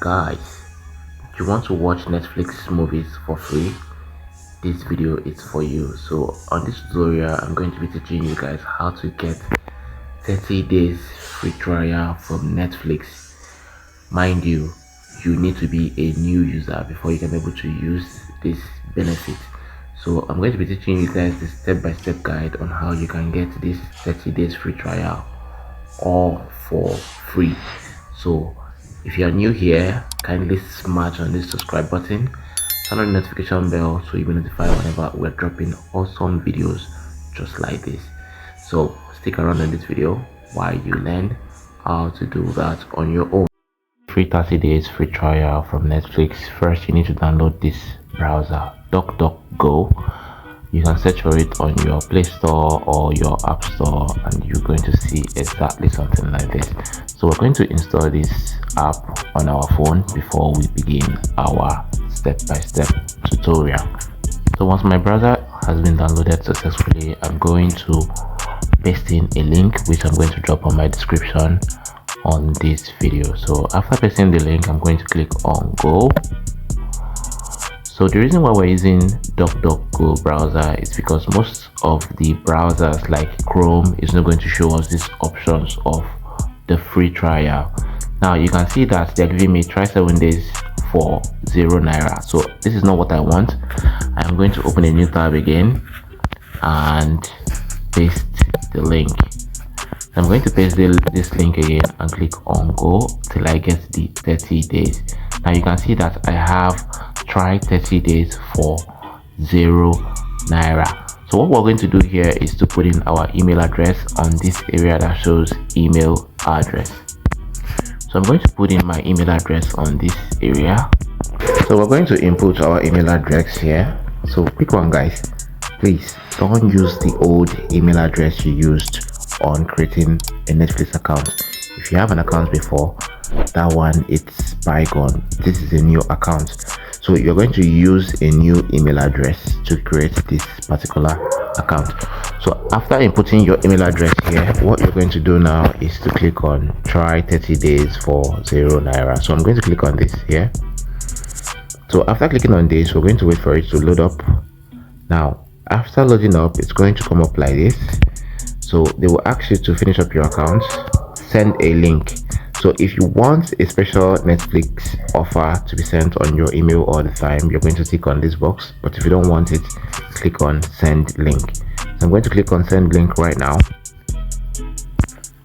Guys, you want to watch Netflix movies for free? This video is for you. So on this tutorial, I'm going to be teaching you guys how to get 30 days free trial from Netflix. Mind you, you need to be a new user before you can be able to use this benefit. So I'm going to be teaching you guys the step-by-step guide on how you can get this 30 days free trial all for free. So if you are new here, kindly smash on this subscribe button, turn on the notification bell so you'll be notified whenever we're dropping awesome videos just like this. So stick around in this video while you learn how to do that on your own. Free 30 days free trial from Netflix. First, you need to download this browser, DuckDuckGo. You can search for it on your Play Store or your App Store, and you're going to see exactly something like this. So we're going to install this app on our phone before we begin our step-by-step tutorial. So once my browser has been downloaded successfully, I'm going to paste in a link which I'm going to drop on my description on this video. So after pasting the link, I'm going to click on Go. So the reason why we're using DuckDuckGo browser is because most of the browsers like Chrome is not going to show us these options of the free trial. Now you can see that they're giving me try 7 days for 0 naira. So this is not what I want. I'm going to open a new tab again and paste the link. I'm going to paste this link again and click on Go till I get the 30 days. Now you can see that I have try 30 days for 0 naira. So what we're going to do here is to put in our email address on this area that shows email address. So I'm going to put in my email address on this area. So we're going to input our email address here. So quick one guys, please don't use the old email address you used on creating a Netflix account. If you have an account before, that one it's bygone. This is a new account. So you're going to use a new email address to create this particular account. So after inputting your email address here, what you're going to do now is to click on try 30 days for 0 naira. So I'm going to click on this here. So after clicking on this, we're going to wait for it to load up. Now after loading up, it's going to come up like this. So they will ask you to finish up your account, send a link. So if you want a special Netflix offer to be sent on your email all the time, you're going to click on this box. But if you don't want it, click on send link. So I'm going to click on send link right now.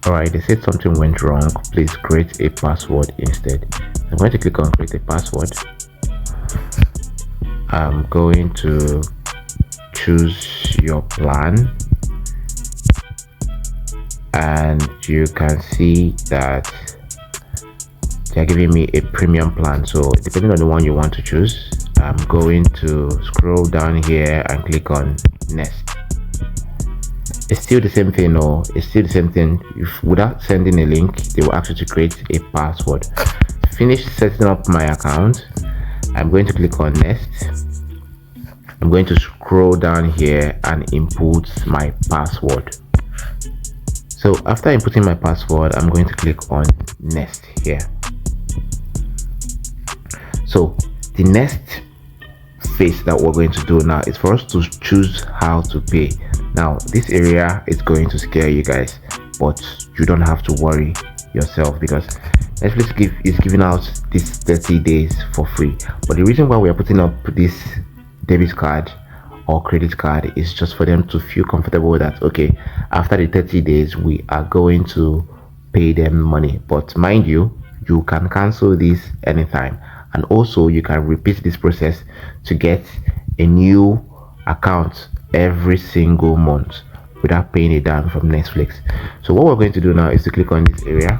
Alright, they said something went wrong. Please create a password instead. I'm going to click on create a password. I'm going to choose your plan. And you can see that they're giving me a premium plan. So depending on the one you want to choose, I'm going to scroll down here and click on next. It's still the same thing, or it's still the same thing. If without sending a link, they will ask you to create a password. Finish setting up my account. I'm going to click on next. I'm going to scroll down here and input my password. So after inputting my password, I'm going to click on next here. So the next phase that we're going to do now is for us to choose how to pay. Now this area is going to scare you guys, but you don't have to worry yourself because Netflix is giving out this 30 days for free. But the reason why we are putting up this debit card or credit card is just for them to feel comfortable that okay, after the 30 days we are going to pay them money. But mind you, you can cancel this anytime, and also you can repeat this process to get a new account every single month without paying a dime from Netflix. So what we're going to do now is to click on this area.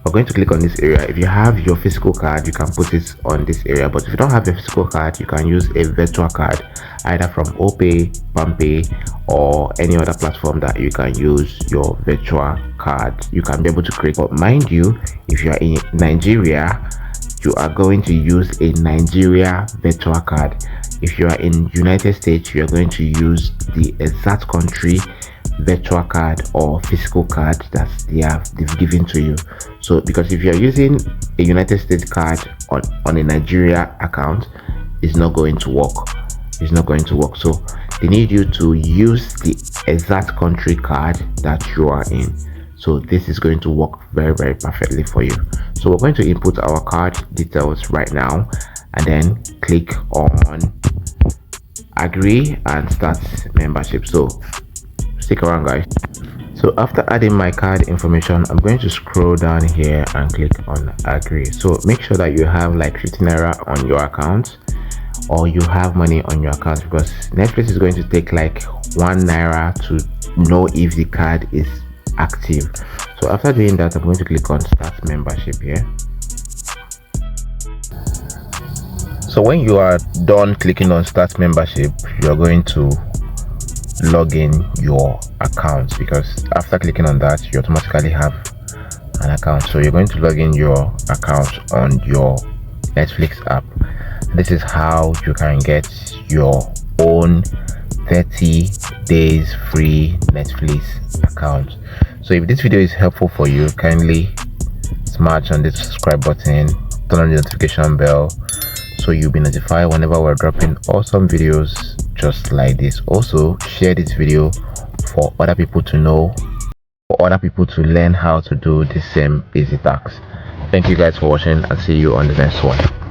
We're going to click on this area. If you have your physical card, you can put it on this area, but if you don't have your physical card, you can use a virtual card either from OPay, PalmPay, or any other platform that you can use your virtual card. You can be able to create. But mind you, if you are in Nigeria, you are going to use a Nigeria virtual card. If you are in United States, you are going to use the exact country virtual card or physical card that they've given to you. So because if you're using a United States card on a Nigeria account, it's not going to work. It's not going to work. So they need you to use the exact country card that you are in. So this is going to work very, very perfectly for you. So we're going to input our card details right now and then click on agree and start membership. So stick around, guys. So after adding my card information, I'm going to scroll down here and click on agree. So make sure that you have like 50 naira on your account, or you have money on your account, because Netflix is going to take like 1 naira to know if the card is active. So after doing that, I'm going to click on start membership here. So when you are done clicking on start membership, you're going to log in your account, because after clicking on that, you automatically have an account. So you're going to log in your account on your Netflix app. This is how you can get your own 30 days free Netflix account. So if this video is helpful for you, kindly smash on the subscribe button, turn on the notification bell, so you'll be notified whenever we're dropping awesome videos just like this. Also, share this video for other people to know, for other people to learn how to do the same easy tasks. Thank you guys for watching, and see you on the next one.